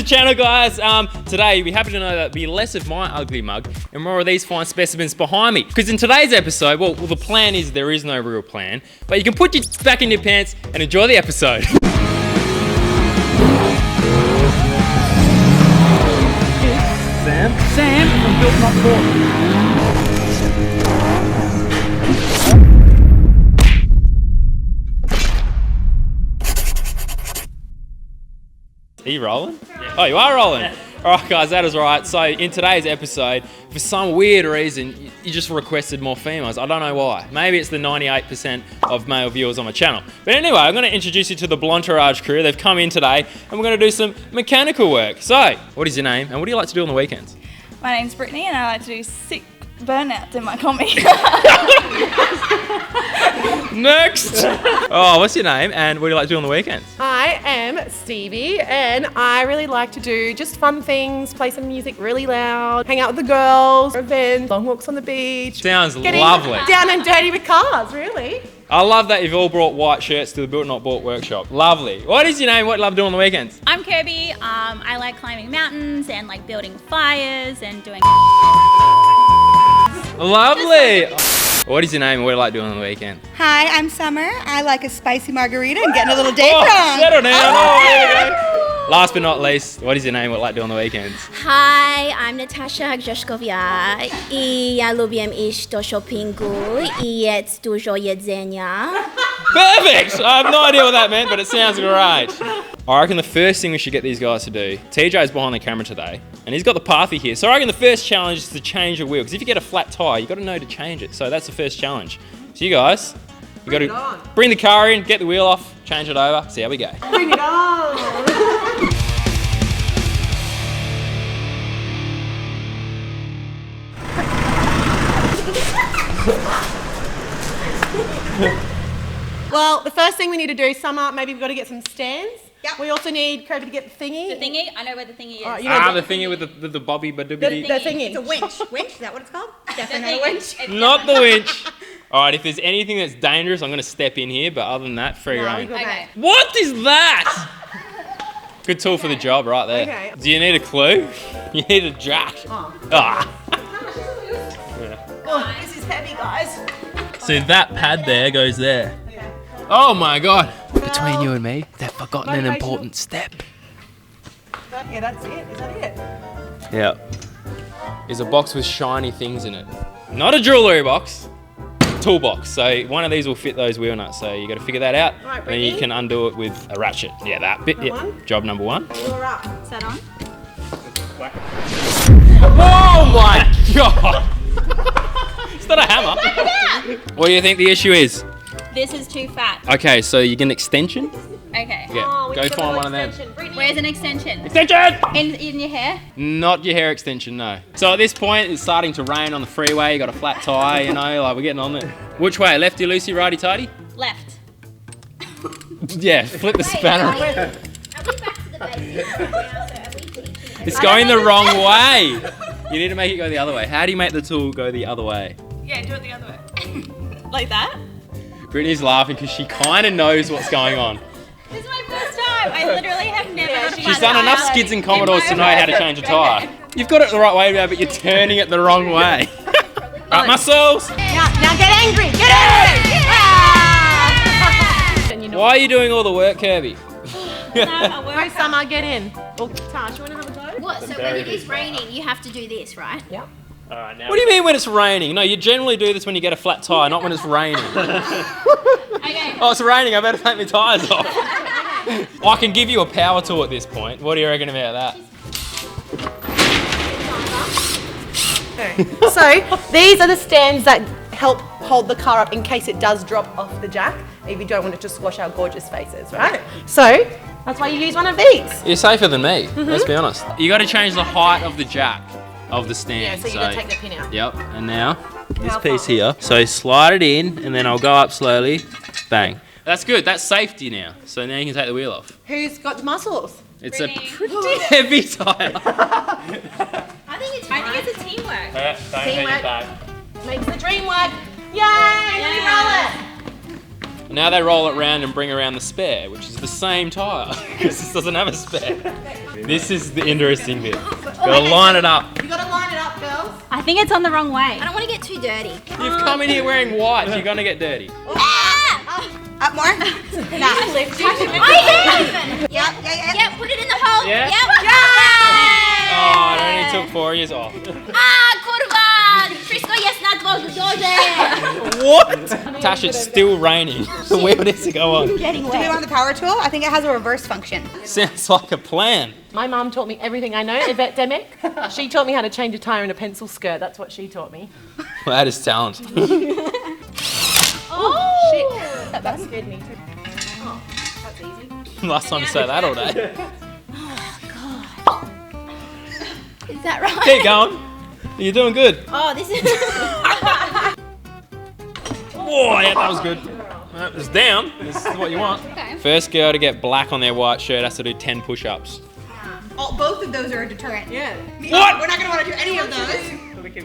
channel, guys. Today, you'll be happy to know that there'll be less of my ugly mug and more of these fine specimens behind me. Because in today's episode, well, the plan is there is no real plan, but you can put your back in your pants and enjoy the episode. Sam, I'm built not Are you rolling? Yeah. Oh, you are rolling? Yeah. Alright guys, that is right. So in today's episode, for some weird reason, you just requested more females. I don't know why. Maybe it's the 98% of male viewers on my channel. But anyway, I'm going to introduce you to the Blontourage crew. They've come in today and we're going to do some mechanical work. So, what is your name and what do you like to do on the weekends? My name's Brittany and I like to do sick burnouts in my combi. Next! Oh, what's your name and what do you like to do on the weekends? I am Stevie and I really like to do just fun things, play some music really loud, hang out with the girls, events, long walks on the beach. Sounds lovely. Down and dirty with cars, really. I love that you've all brought white shirts to the Built Not Bought workshop. Lovely. What is your name? What do you love doing on the weekends? I'm Kirby. I like climbing mountains and like building fires and doing Lovely. What is your name and what do you like doing on the weekend? Hi, I'm Summer. I like a spicy margarita and getting a little date drunk. Settle down. Oh, there you go. Last but not least, what is your name? What do you like doing on the weekends? Hi, I'm Natasha Grzeszkowia I ja lubię iść do shoppingu I jest dużo jedzenia. Perfect! I have no idea what that meant, but it sounds great. I reckon the first thing we should get these guys to do, TJ's behind the camera today, and he's got the Pathy here. So I reckon the first challenge is to change a wheel, because if you get a flat tyre, you've got to know to change it. So that's the first challenge. So you guys, you got to bring the car in, get the wheel off, change it over, see how we go. Bring it on! Well, the first thing we need to do, Summer, maybe we've got to get some stands. Yep. We also need Kirby to get the thingy. the thingy. I know where the thingy is. Right, The thingy with the bobby badoobity. The thingy. It's a winch. Winch, is that what it's called? Definitely not a winch. Not the winch. All right, if there's anything that's dangerous, I'm going to step in here, but other than that, free reign. Okay. What is that? Good tool for the job right there. Okay. Do you need a clue? You need a jack. Oh. Ah. Oh, this is heavy, guys. So that pad there goes there. Oh my God. Between you and me, they've forgotten an important step. Yeah, that's it. Is that it? Yeah. Is a box with shiny things in it. Not a jewellery box, toolbox. So one of these will fit those wheel nuts. So you got to figure that out. Right, and then you can undo it with a ratchet. Yeah, that bit. Number Yeah. one. Job number one. You're up. Is that on? Oh my God. Is that a hammer? What do you think the issue is? This is too fat. Okay, so you get an extension? Okay. Yeah, Oh, we go need a find little one of them. extension. Brittany. Where's an extension? Extension! In your hair? Not your hair extension, no. So at this point, it's starting to rain on the freeway. You got a flat tire, you know, like we're getting on there. Which way? Lefty loosey, righty tighty? Left. Yeah, flip the spanner. Are we back to the basics right now? So are we teaching It's going the wrong way. You need to make it go the other way. How do you make the tool go the other way? Yeah, do it the other way. Like that? Brittany's laughing because she kind of knows what's going on. This is my first time. I literally have never. had a She's flat done enough tire skids and in Commodores my to know how to life. change a tyre. You've got it the right way now, but you're turning it the wrong way. Right, muscles. Now get angry. Get angry. Why are you doing all the work, Kirby? Right, Summer, get in. Oh, Tash, you want to have a go? What? So when it is raining, you have to do this, right? Yep. What do you mean when it's raining? No, you generally do this when you get a flat tyre, not when it's raining. Okay. Oh, it's raining, I better take my tyres off. I can give you a power tool at this point. What do you reckon about that? So these are the stands that help hold the car up in case it does drop off the jack, if you don't want it to squash our gorgeous faces, right? So that's why you use one of these. You're safer than me, let's be honest. You got to change the height of the jack of the stand. Yeah, so you got to take the pin out. Yep, and now this piece here. So slide it in and then I'll go up slowly, bang. That's good, that's safety now. So now you can take the wheel off. Who's got the muscles? It's a pretty heavy tyre. I think it's a teamwork. Teamwork makes the dream work. Yay! Let me roll it. Now they roll it round and bring around the spare, which is the same tyre, because this doesn't have a spare. This is the interesting bit. Gotta line it up. You gotta line it up, girls. I think it's on the wrong way. I don't want to get too dirty. You've come in here wearing white, you're gonna get dirty. Up more? I have! Yep, put it in the hole. Yeah? Yep. Oh, it only took 4 years off. Kurwa! Frisco jest na dworze. What? Tash, it's still raining. The wheel needs to go on. Do we want the power tool? I think it has a reverse function. Sounds like a plan. My mum taught me everything I know, Yvette Demick. She taught me how to change a tyre in a pencil skirt. That's what she taught me. Well, that is talent. Oh, shit. That scared me too. Oh, that's easy. Last time you say that all day. Is that right? Keep going. You're doing good. Oh, this is... Whoa, yeah, that was good. That was down. This is what you want. Okay. First girl to get black on their white shirt has to do 10 push-ups. Oh, both of those are a deterrent. Yeah. What? We're not going to want to do any of those.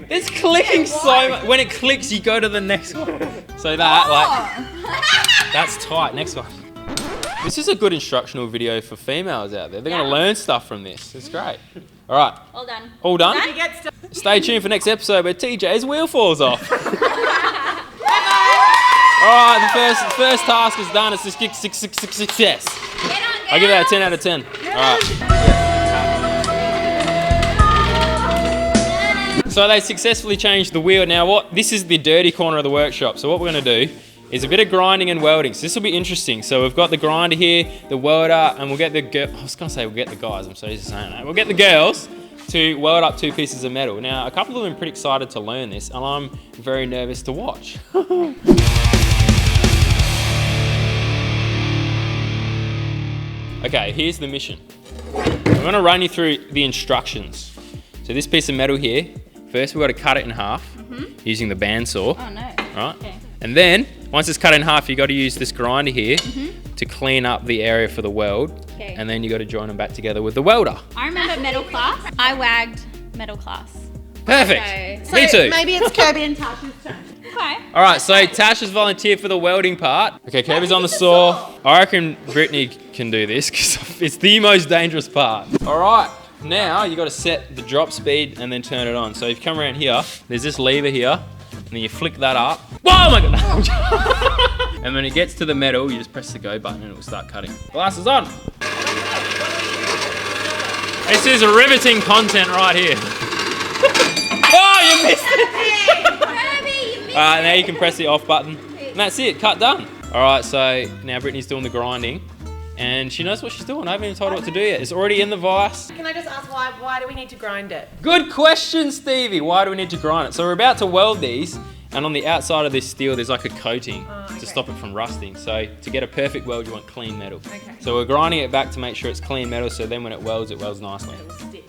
It's clicking so much. When it clicks, you go to the next one. So that, that's tight. Next one. This is a good instructional video for females out there. They're going to learn stuff from this. It's great. All right. All done. All done? Stay tuned for next episode where TJ's wheel falls off. All right, the first task is done. It's a success. I'll give that a 10 out of 10. All right. So they successfully changed the wheel. Now what? This is the dirty corner of the workshop. So what we're going to do is a bit of grinding and welding. So this will be interesting. So we've got the grinder here, the welder, and we'll get the I was going to say we'll get the guys. I'm so used to saying that. We'll get the girls to weld up 2 pieces of metal. Now a couple of them are pretty excited to learn this, and I'm very nervous to watch. Okay, here's the mission. I'm going to run you through the instructions. So this piece of metal here, first we've got to cut it in half using the bandsaw. Oh no. Right? Okay. And then, once it's cut in half, you've got to use this grinder here to clean up the area for the weld. Okay. And then you've got to join them back together with the welder. I remember metal class. I wagged metal class. Perfect. So Me too. maybe it's Kirby and Tash's turn. Okay. All right, so Tash has volunteered for the welding part. Okay, Kirby's on the saw. I reckon Brittany can do this because it's the most dangerous part. All right, now you got to set the drop speed and then turn it on. So if you come around here, there's this lever here, and then you flick that up. Whoa, my God. And when it gets to the metal, you just press the go button and it will start cutting. Glasses on. This is riveting content right here. Oh, you missed it. Now you can press the off button, and that's it, cut done. All right, so now Brittany's doing the grinding, and she knows what she's doing. I haven't even told her what to do yet. It's already in the vise. Can I just ask why do we need to grind it? Good question, Stevie. Why do we need to grind it? So we're about to weld these, and on the outside of this steel, there's like a coating to stop it from rusting. So to get a perfect weld, you want clean metal. Okay. So we're grinding it back to make sure it's clean metal, so then when it welds nicely. It'll stick.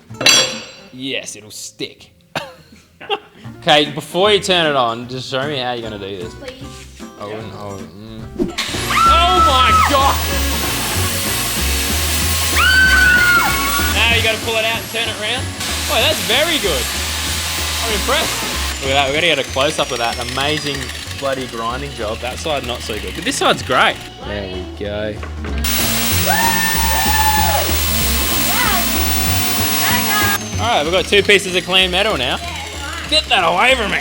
Yes, it'll stick. Okay, before you turn it on, just show me how you're going to do this. Please. Oh my God! Now you got to pull it out and turn it around. Oh, that's very good. I'm impressed. Look at that, we've got to get a close-up of that amazing bloody grinding job. That side not so good, but this side's great. There we go. All right, we've got 2 pieces of clean metal now. Get that away from me.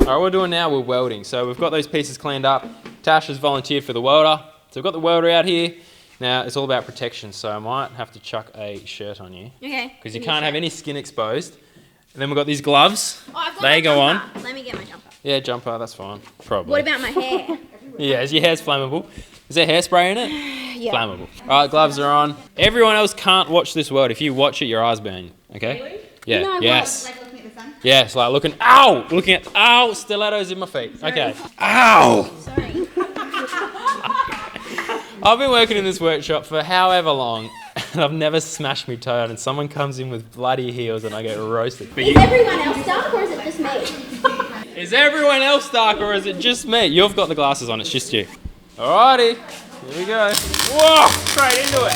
All right, what we're doing now, we're welding. So we've got those pieces cleaned up. Tash has volunteered for the welder. So we've got the welder out here. Now, it's all about protection, so I might have to chuck a shirt on you. Okay. Because you can't have any skin exposed. And then we've got these gloves. Oh, I've got They my go on. jumper. Let me get my jumper. Yeah, jumper, that's fine. Probably. What about my hair? Yeah, your hair's flammable. Is there hairspray in it? Yeah. Flammable. All right, gloves are on. Everyone else can't watch this weld. If you watch it, your eyes burn. Okay? Really? Yeah. You know what? Yes. Like looking at the sun. Yes, like looking. Ow! Looking at. Ow! Stilettos in my feet. Okay. Ow! Sorry. I've been working in this workshop for however long, and I've never smashed my toe out, and someone comes in with bloody heels and I get roasted. But Is everyone else dark or is it just me? is everyone else dark or is it just me? You've got the glasses on, it's just you. Alrighty, here we go. Whoa, straight into it.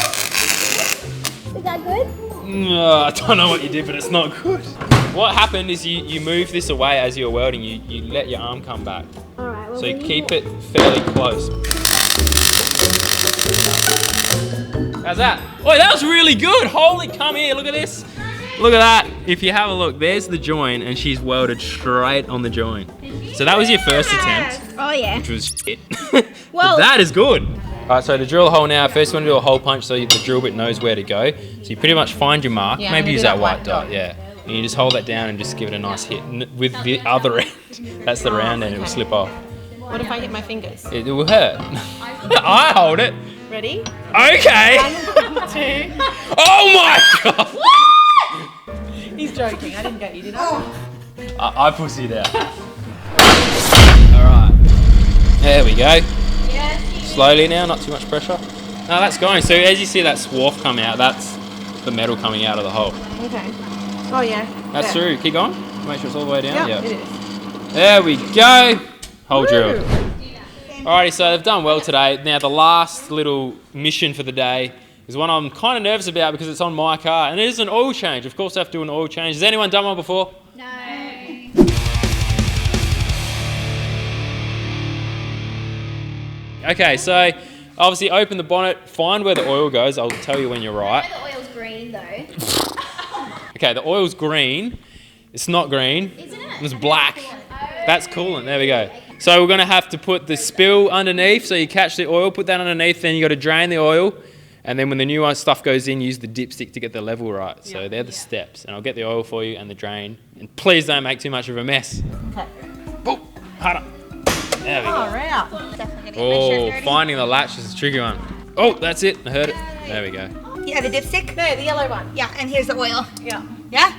Is that good? No, I don't know what you did, but it's not good. What happened is you move this away as you're welding, you let your arm come back. Alright, well So you keep it fairly close. How's that? Oh, that was really good. Holy, come here, look at this. Look at that. If you have a look, there's the joint and she's welded straight on the joint. So that was your first attempt, Oh yeah. which was shit. Well- But that is good. All right, so to drill a hole now, first you want to do a hole punch so the drill bit knows where to go. So you pretty much find your mark, Yeah, maybe I'm use gonna that do white dot, yeah. And you just hold that down and just give it a nice hit with the other end. That's the round end, it will slip off. What if I hit my fingers? It will hurt. I hold it. Ready? Okay. 2. Oh my God. He's joking. I didn't get you, did I? I pussied out. All right. There we go. Slowly now, not too much pressure. No, that's going. So as you see that swarf come out, that's the metal coming out of the hole. Okay. Oh yeah. That's There. through. Keep going. Make sure it's all the way down. Yeah, Yep. it is. There we go. Hole drill. Alrighty, so they've done well today. Now the last little mission for the day is one I'm kind of nervous about because it's on my car, and it is an oil change. Of course I have to do an oil change. Has anyone done one before? No. Okay, so obviously open the bonnet, find where the oil goes. I'll tell you when you're right. The oil's green though. Okay, the oil's green. It's not green. Isn't it? It's black. That's coolant. There we go. So we're going to have to put the spill underneath. So you catch the oil, put that underneath, then you got to drain the oil. And then when the new stuff goes in, use the dipstick to get the level right. So they're the steps. And I'll get the oil for you and the drain. And please don't make too much of a mess. Okay. Boom. Harder. There we go. All right. Definitely gonna make sure Oh, it's finding the latch is a tricky one. Oh, that's it. I heard it. There we go. Yeah, the dipstick. There, the yellow one. Yeah, and here's the oil. Yeah. Yeah?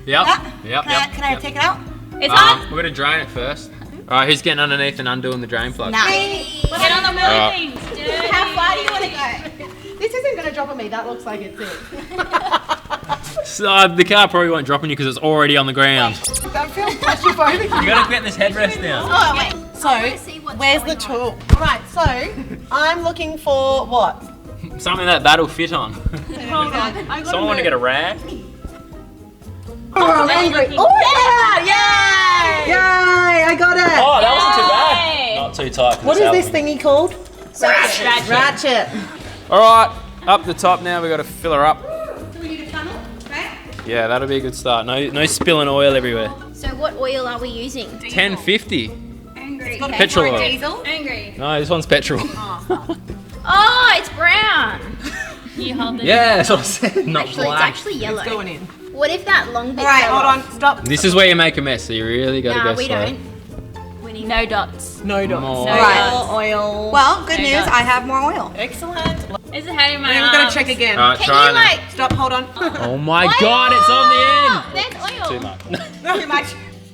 Yep. Yeah? Yep. Can I take it out? It's on. We're going to drain it first. All right, who's getting underneath and undoing the drain plug? Nice. Get on the wheel Alright. things, dude. How far do you want to go? This isn't going to drop on me. That looks like it's it. So the car probably won't drop on you because it's already on the ground. I feel claustrophobic. You got to get this headrest down. Oh, wait. So, see what's where's the going on. tool? All right, so I'm looking for what? Something that'll fit on. Hold on. I Someone want to get a rag? Oh, I'm angry. Oh, yeah! Yay! I got it. Oh, that wasn't too bad. Hey. Not too tight. 'cause What it's is this out. thingy called? Ratchet. All right, up the top now. We got to fill her up. Do we need a funnel? Right? Yeah, that'll be a good start. No spilling oil everywhere. So what oil are we using? 1050. Angry. Petrol Or oil. diesel. Angry. No, this one's petrol. Oh, it's brown. You hold the Yeah, that's what I said. Not Actually, it's black. actually yellow. Going in. What if that long bit All right, fell Hold off? on. Stop. This is where you make a mess, so you really got to Nah, go we slow. don't. We need no dots. No dots. More. No Right. dots. Oil. Well, good There you news. go. I have more oil. Excellent. Is it hurting my And we're arms? going to check again. All right, Can try you that. like? Stop. Hold on. Oh my God, it's on the end. There's oil. Too much. Too much.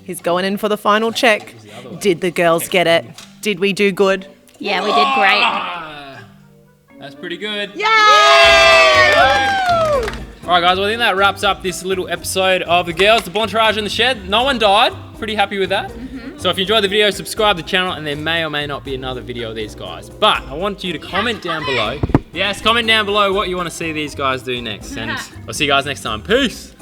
He's going in for the final check. Did the girls get it? Did we do good? Yeah, we did great. Ah, that's pretty good. Yay! All right, guys. Well, I think that wraps up this little episode of the girls, the Bontourage in the shed. No one died. Pretty happy with that. So if you enjoyed the video, subscribe to the channel, and there may or may not be another video of these guys. But I want you to comment down below. Yes, comment down below what you want to see these guys do next. And I'll see you guys next time. Peace.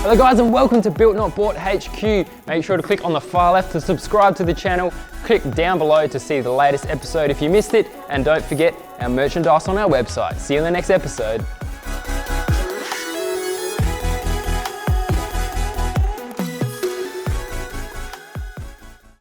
Hello guys and welcome to Built Not Bought HQ. Make sure to click on the far left to subscribe to the channel. Click down below to see the latest episode if you missed it. And don't forget our merchandise on our website. See you in the next episode.